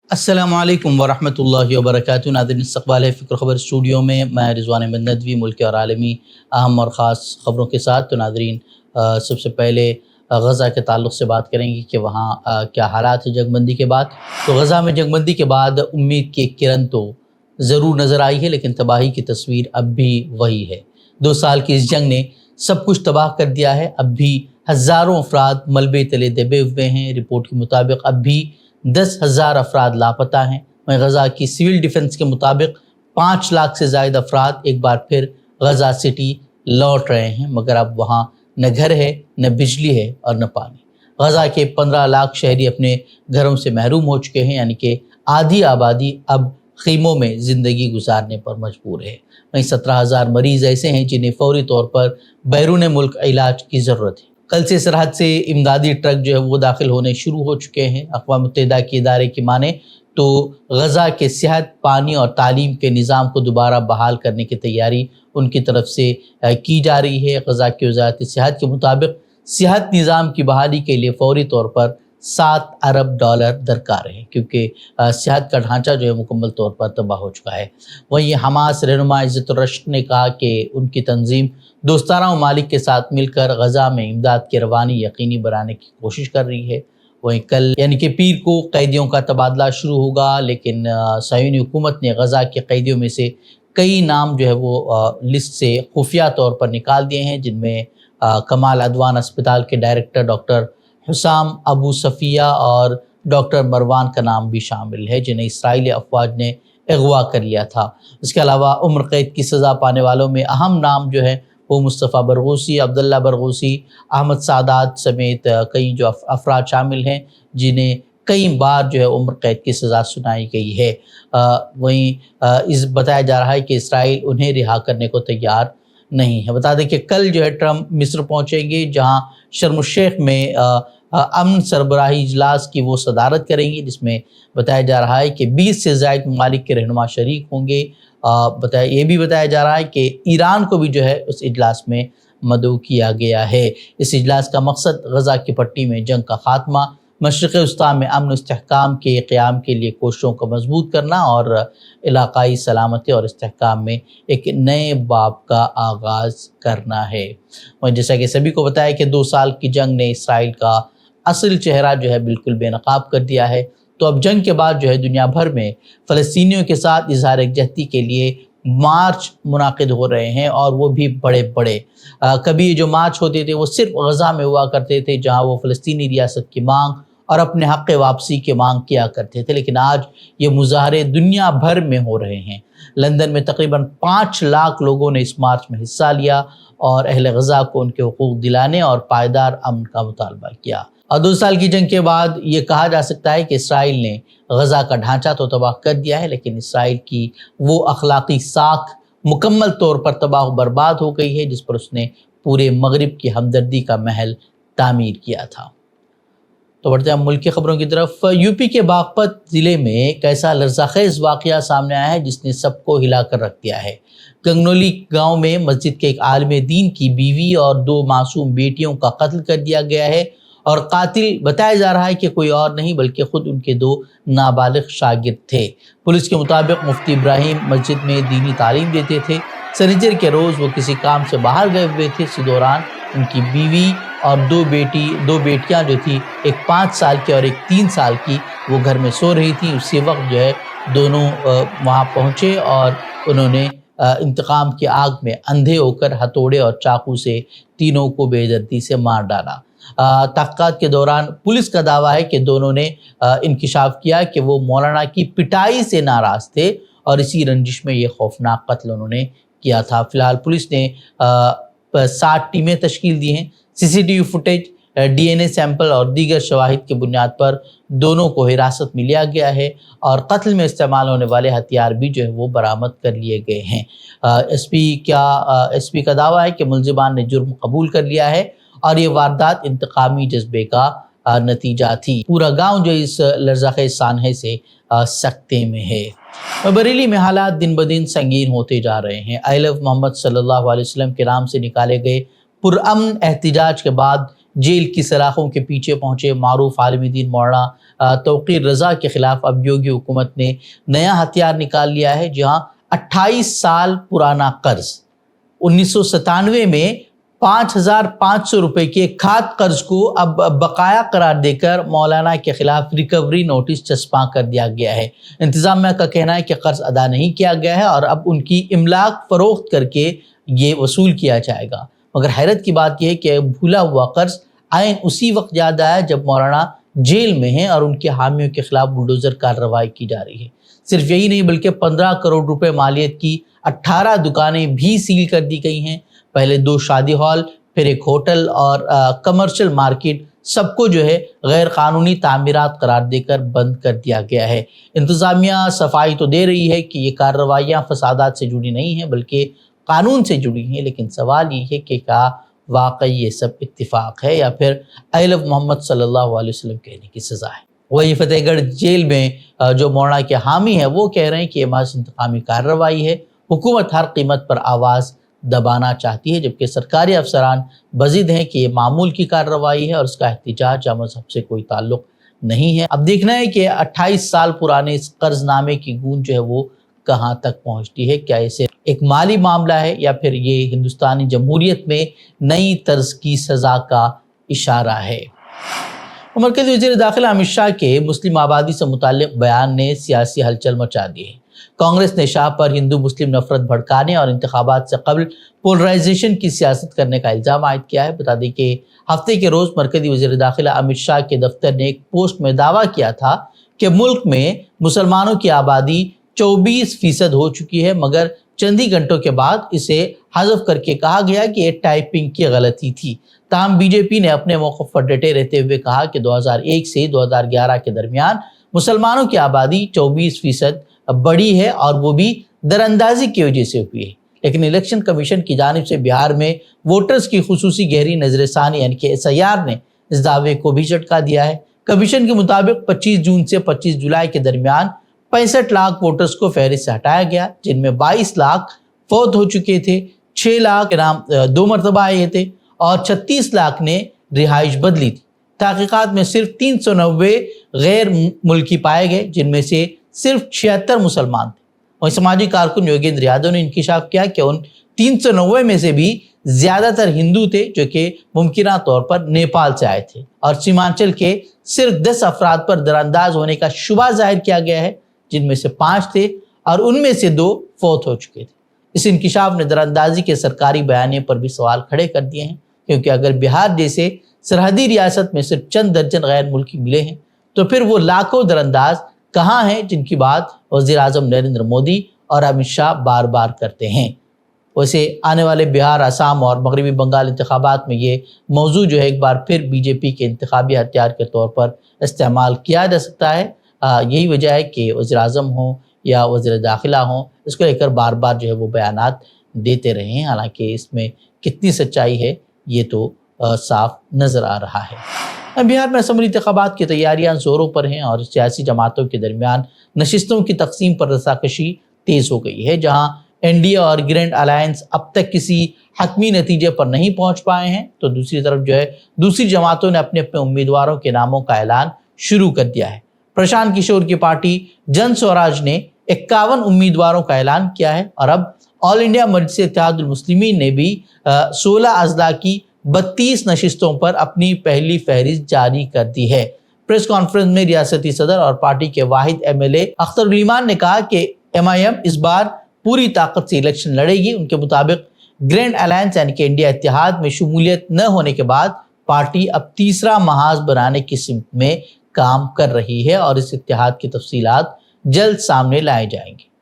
अस्सलामु अलैकुम वरहमतुल्लाहि वबरकातुहू। नाज़रीन, इस्तक़बाल है फ़िक्र ख़बर स्टूडियो में। मैं रिज़वान अहमद नदवी मुल्की और आलमी अहम और ख़ास ख़बरों के साथ। तो नाज़रीन, सबसे पहले गज़ा के ताल्लुक़ से बात करेंगे कि वहाँ क्या हालात है जंगबंदी के बाद। तो गज़ा में जंगबंदी के बाद उम्मीद की एक किरण तो ज़रूर नज़र आई है, लेकिन तबाही की तस्वीर अब भी वही है। 2 साल की इस जंग ने सब कुछ तबाह कर दिया है। अब भी हज़ारों अफराद मलबे तले दबे हुए हैं। रिपोर्ट के मुताबिक अब भी 10,000 अफराद लापता हैं। वहीं गज़ा की सिविल डिफेंस के मुताबिक 5 लाख से ज़ायद अफराद एक बार फिर गज़ा सिटी लौट रहे हैं, मगर अब वहाँ न घर है, न बिजली है और न पानी। गज़ा के 15 लाख शहरी अपने घरों से महरूम हो चुके हैं, यानी कि आधी आबादी अब ख़ीमों में ज़िंदगी गुजारने पर मजबूर है। वहीं 17,000 मरीज़ ऐसे हैं जिन्हें फ़ौरी तौर पर बैरून मुल्क इलाज की ज़रूरत है। कल से सरहद से इमदादी ट्रक जो है वो दाखिल होने शुरू हो चुके हैं। अक़वाम मुत्तहिदा के इदारे की माने तो गज़ा के सेहत, पानी और तालीम के निज़ाम को दोबारा बहाल करने की तैयारी उनकी तरफ से की जा रही है। गज़ा की वज़ारत सेहत के मुताबिक सेहत निज़ाम की बहाली के लिए फ़ौरी तौर पर $7 अरब दरकार है, क्योंकि सेहत का ढांचा जो है मुकम्मल तौर पर तबाह हो चुका है। वहीं हमास रहनुमा इज़्ज़तुर रश्क ने कहा कि उनकी तंजीम दोस्ताना ममालिक के साथ मिलकर गज़ा में इमदाद की रवानी यकीनी बनाने की कोशिश कर रही है। वहीं कल यानी कि पीर को कैदियों का तबादला शुरू होगा, लेकिन सहायूनी हुकूमत ने गज़ा के कैदियों में से कई नाम जो है वो लिस्ट से खुफिया तौर पर निकाल दिए हैं, जिनमें कमाल अदवान अस्पताल के डायरेक्टर डॉक्टर हुसाम अबू सफ़िया और डॉक्टर मरवान का नाम भी शामिल है, जिन्हें इसराइली अफवाज ने अगवा कर लिया था। इसके अलावा उम्र कैद की सज़ा पाने वालों में अहम नाम जो है वो मुस्तफ़ा बरगूसी, अब्दुल्ला बरगूसी, अहमद सादात समेत कई जो अफराद शामिल हैं, जिन्हें कई बार जो है उम्र कैद की सज़ा सुनाई गई है। वहीं इस बताया जा रहा है कि इसराइल उन्हें रिहा करने को तैयार नहीं है। बता दें कि कल जो है ट्रंप मिस्र पहुंचेंगे, जहां शर्म एल-शेख में अमन सरबराही इजलास की वो सदारत करेंगी, जिसमें बताया जा रहा है कि 20 से ज़ायद ममालिक के रहनुमा शरीक होंगे। ये भी बताया जा रहा है कि ईरान को भी जो है उस इजलास में मदऊ किया गया है। इस इजलास का मकसद गज़ा की पट्टी में जंग का खात्मा, मशरिक़ वस्ता में अमन इस्तेहकाम के क़याम के लिए कोशिशों को मजबूत करना और इलाक़ाई सलामती और इस्तेहकाम में एक नए बाब का आगाज़ करना है। और जैसा कि सभी को बताया कि 2 साल की जंग ने इसराइल का असल चेहरा जो है बिल्कुल बेनकाब कर दिया है। तो अब जंग के बाद जो है दुनिया भर में फ़लस्तीनियों के साथ इज़हार यकजहती के लिए मार्च मुनाकिद हो रहे हैं, और वो भी बड़े बड़े। कभी जो मार्च होते थे वो सिर्फ गज़ा में हुआ करते थे, जहाँ वो फ़लस्तीनी रियासत की मांग और अपने हक़ वापसी की मांग किया करते थे, लेकिन आज ये मुज़ाहरे दुनिया भर में हो रहे हैं। लंदन में तकरीबन 5 लाख लोगों ने इस मार्च में हिस्सा लिया और अहले गज़ा को उनके हुकूक दिलाने और पायदार अमन का मुतालबा किया। और 2 साल की जंग के बाद ये कहा जा सकता है कि इसराइल ने गज़ा का ढांचा तो तबाह कर दिया है, लेकिन इसराइल की वो अखलाकी साख मुकम्मल तौर पर तबाह बर्बाद हो गई है, जिस पर उसने पूरे मगरिब की हमदर्दी का महल तामीर किया था। तो बढ़ते हैं मुल्क की खबरों की तरफ। यूपी के बागपत ज़िले में एक ऐसा लर्ज़ाखेज़ वाक़या सामने आया है जिसने सबको हिला कर रख दिया है। गंगनौली गांव में मस्जिद के एक आलिम दीन की बीवी और 2 मासूम बेटियों का कत्ल कर दिया गया है, और कातिल बताया जा रहा है कि कोई और नहीं बल्कि खुद उनके 2 नाबालिग शागिर्द थे। पुलिस के मुताबिक मुफ्ती इब्राहिम मस्जिद में दीनी तालीम देते थे। शनिचर के रोज़ वो किसी काम से बाहर गए हुए थे। इसी दौरान उनकी बीवी और 2 बेटियां जो थी, एक 5 साल की और एक 3 साल की, वो घर में सो रही थी। उसी वक्त जो है दोनों वहाँ पहुँचे और उन्होंने इंतकाम की आग में अंधे होकर हथौड़े और चाकू से तीनों को बेदर्दी से मार डाला। तहक़ीक़ात के दौरान पुलिस का दावा है कि दोनों ने इंकिशाफ किया कि वो मौलाना की पिटाई से नाराज़ थे और इसी रंजिश में ये खौफनाक कत्ल उन्होंने किया था। फ़िलहाल पुलिस ने 60 टीमें तश्कील दी हैं। CCTV फुटेज, DNA सैंपल और दीगर शवाहिद की बुनियाद पर दोनों को हिरासत में लिया गया है, और कत्ल में इस्तेमाल होने वाले हथियार भी जो है वो बरामद कर लिए गए हैं। SP का दावा है कि मुल्ज़िमान ने जुर्म कबूल कर लिया है और ये वारदात इंतकामी जज्बे का नतीजा थी। पूरा गांव जो इस लर्ज़ाखेज़ सानहे से सकते में है। बरेली में हालात दिन ब दिन संगीन होते जा रहे हैं। अहले मोहम्मद सल्लल्लाहु अलैहि वसल्लम के नाम से निकाले गए पुरअमन एहतिजाज के बाद जेल की सलाखों के पीछे पहुंचे मारूफ आलिम दीन मौलाना तौक़ीर रज़ा के खिलाफ अब योगी हुकूमत ने नया हथियार निकाल लिया है, जहां 28 साल पुराना कर्ज 1997 में 5,500 रुपए के खाद कर्ज को अब बकाया करार देकर मौलाना के खिलाफ रिकवरी नोटिस चस्पा कर दिया गया है। इंतजामिया का कहना है कि कर्ज अदा नहीं किया गया है और अब उनकी इमलाक फरोख्त करके ये वसूल किया जाएगा। मगर हैरत की बात यह है कि भूला हुआ कर्ज आयन उसी वक्त याद आया जब मौलाना जेल में हैं और उनके हामियों के खिलाफ बुलडोजर कार्रवाई की जा रही है। सिर्फ यही नहीं बल्कि 15 करोड़ रुपए मालियत की 18 दुकानें भी सील कर दी गई हैं। पहले 2 शादी हॉल, फिर एक होटल और कमर्शियल मार्केट, सबको जो है गैर कानूनी तामीरात करार देकर बंद कर दिया गया है। इंतज़ामिया सफाई तो दे रही है कि ये कार्रवाइयाँ फसादात से जुड़ी नहीं हैं बल्कि कानून से जुड़ी हैं, लेकिन सवाल ये है कि क्या वाकई ये सब इत्तिफाक है या फिर अहल मोहम्मद सल्लल्लाहु अलैहि वसल्लम कहने की सज़ा है। वही फतेहगढ़ जेल में जो मौलाना के हामी हैं वो कह रहे हैं कि ये महज इंतकामी कार्रवाई है, हुकूमत हर कीमत पर आवाज़ दबाना चाहती है, जबकि सरकारी अफसरान बज़िद हैं कि ये मामूल की कार्रवाई है और उसका एहतिजाज या मज़हब से कोई ताल्लुक़ नहीं है। अब देखना है कि 28 साल पुराने इस कर्जनामे की गूंज जो है वो कहाँ तक पहुँचती है। क्या इसे एक माली मामला है या फिर ये हिंदुस्तानी जमहूरियत में नई तर्ज की सज़ा का इशारा है। मरकज़ी वज़ीर दाखिला अमित शाह के मुस्लिम आबादी से मुताल्लिक़ बयान ने सियासी हलचल मचा दी है। कांग्रेस ने शाह पर हिंदू मुस्लिम नफरत भड़काने और इंतखाबात से कबल पोलराइजेशन की सियासत करने का इल्ज़ाम आयद किया है। बता दें कि हफ्ते के रोज़ मरकज़ी वज़ीर दाखिला अमित शाह के दफ्तर ने एक पोस्ट में दावा किया था कि मुल्क में मुसलमानों की आबादी 24% हो चुकी है, मगर चंद ही घंटों के बाद इसे हज़फ करके कहा गया कि ये टाइपिंग की गलती थी। ताहम बीजेपी ने अपने मौक़िफ़ पर डटे रहते हुए कहा कि 2001 से 2011 के दरमियान मुसलमानों की आबादी 24% बढ़ी है और वो भी दरअंदाजी की वजह से हुई है। लेकिन इलेक्शन कमीशन की जानिब से बिहार में वोटर्स की खुसूसी गहरी नजरसानी यानी कि SIR ने इस दावे को भी झटका दिया है। कमीशन के मुताबिक 25 जून से 25 जुलाई के दरमियान 65 लाख वोटर्स को फहरिस्त से हटाया गया, जिनमें 22 लाख फौत हो चुके थे, 6 लाख के नाम 2 मरतबा आए थे और 36 लाख ने रिहाइश बदली थी। तहकीकात में सिर्फ 390 गैर मुल्की पाए गए, जिनमें से सिर्फ 76 मुसलमान थे। और समाजी कारकुन योगेंद्र यादव ने इंकिशाफ किया कि उन 390 में से भी ज़्यादातर हिंदू थे जो कि मुमकिना तौर पर नेपाल से आए थे, और सीमांचल के सिर्फ 10 अफराद पर दरअंदाज होने का शुबा जाहिर किया गया है, जिनमें से 5 थे और उनमें से 2 फौत हो चुके थे। इस इंकिशाफ ने दरअंदाजी के सरकारी बयाने पर भी सवाल खड़े कर दिए हैं, क्योंकि अगर बिहार जैसे सरहदी रियासत में सिर्फ चंद दर्जन गैर मुल्की मिले हैं तो फिर वो लाखों दरअंदाज कहाँ हैं जिनकी बात वज़ीर आज़म नरेंद्र मोदी और अमित शाह बार बार करते हैं। वैसे आने वाले बिहार, असम और मगरबी बंगाल इंतखाबात में ये मौजू जो है एक बार फिर बीजेपी के इंतखाबी हथियार के तौर पर इस्तेमाल किया जा सकता है। यही वजह है कि वज़ीर आज़म हो या वज़ीर दाखिला हो, इसको लेकर बार बार जो है वो बयानात देते रहे हैं। हालांकि इसमें कितनी सच्चाई है ये तो साफ नज़र आ रहा है। बिहार में असम्बली इंतखाबात की तैयारियां ज़ोरों पर हैं और सियासी जमातों के दरमियान नशिस्तों की तकसीम पर रसाकशी तेज़ हो गई है। जहां NDA और ग्रैंड अलायंस अब तक किसी हतमी नतीजे पर नहीं पहुंच पाए हैं, तो दूसरी तरफ जो है दूसरी जमातों ने अपने अपने उम्मीदवारों के नामों का ऐलान शुरू कर दिया है। प्रशांत किशोर की पार्टी जन स्वराज ने 51 उम्मीदवारों का ऐलान किया है और अब ऑल इंडिया मजलिस इत्तेहादुल मुस्लिमीन ने भी 16 अजला की 32 नशिस्तों पर अपनी पहली फहरिस्त जारी कर दी है। प्रेस कॉन्फ्रेंस में रियासती सदर और पार्टी के वाहिद MLA अख्तर उल ईमान ने कहा कि MIM इस बार पूरी ताकत से इलेक्शन लड़ेगी। उनके मुताबिक ग्रैंड अलायंस यानी कि इंडिया इत्तेहाद में शमूलियत न होने के बाद पार्टी अब तीसरा महाज बनाने की सिमत में काम कर रही है और इस इत्तेहाद की तफसीलात जल्द सामने लाए जाएंगे।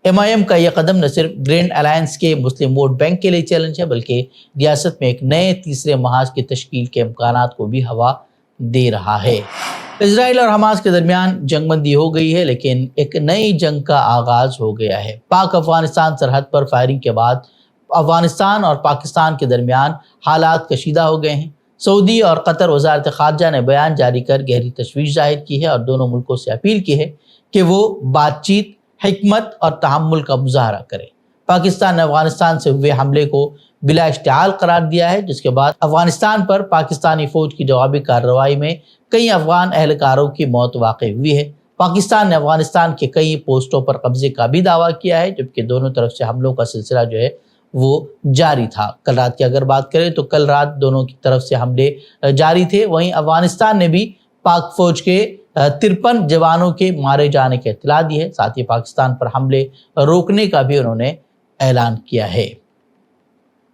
MIM का यह कदम न सिर्फ ग्रैंड अलायंस के मुस्लिम वोट बैंक के लिए चैलेंज है, बल्कि रियासत में एक नए तीसरे महाज की तश्कील के इम्कानात को भी हवा दे रहा है। इजराइल और हमास के दरमियान जंगबंदी हो गई है, लेकिन एक नई जंग का आगाज हो गया है। पाक अफगानिस्तान सरहद पर फायरिंग के बाद अफगानिस्तान और पाकिस्तान के दरमियान हालात कशीदा हो गए हैं। सऊदी और कतर वजारत खारजा ने बयान जारी कर गहरी तशवीश जाहिर की है और दोनों मुल्कों से अपील की है कि वो बातचीत, हिकमत और तहम्मुल का मुजाहरा करें। पाकिस्तान ने अफगानिस्तान से हुए हमले को بلا اشتعال قرار دیا ہے، جس کے بعد افغانستان پر پاکستانی فوج کی جوابی کارروائی میں کئی افغان اہلکاروں کی موت واقع ہوئی ہے۔ پاکستان نے افغانستان کے کئی پوسٹوں پر قبضے کا بھی دعویٰ کیا ہے، جبکہ دونوں طرف سے حملوں کا سلسلہ جو ہے وہ جاری تھا۔ کل رات کی اگر بات کریں تو کل رات دونوں کی طرف سے حملے جاری تھے۔ وہیں افغانستان نے بھی پاک فوج کے 53 جوانوں کے مارے جانے کی اطلاع دی ہے، ساتھ ہی پاکستان پر حملے روکنے کا بھی انہوں نے اعلان کیا ہے۔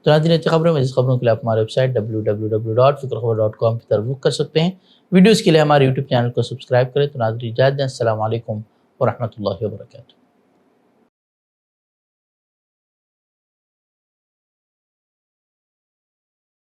تو ناظرین اچھی خبریں، مزید خبروں کے لیے آپ ہماری ویب سائٹ www.fikrkhabar.com پر رخ کر سکتے ہیں۔ ویڈیوز کے لیے ہمارے یوٹیوب چینل کو سبسکرائب کریں۔ تو ناظرین اجازت دیں، السلام علیکم ورحمۃ اللہ وبرکاتہ۔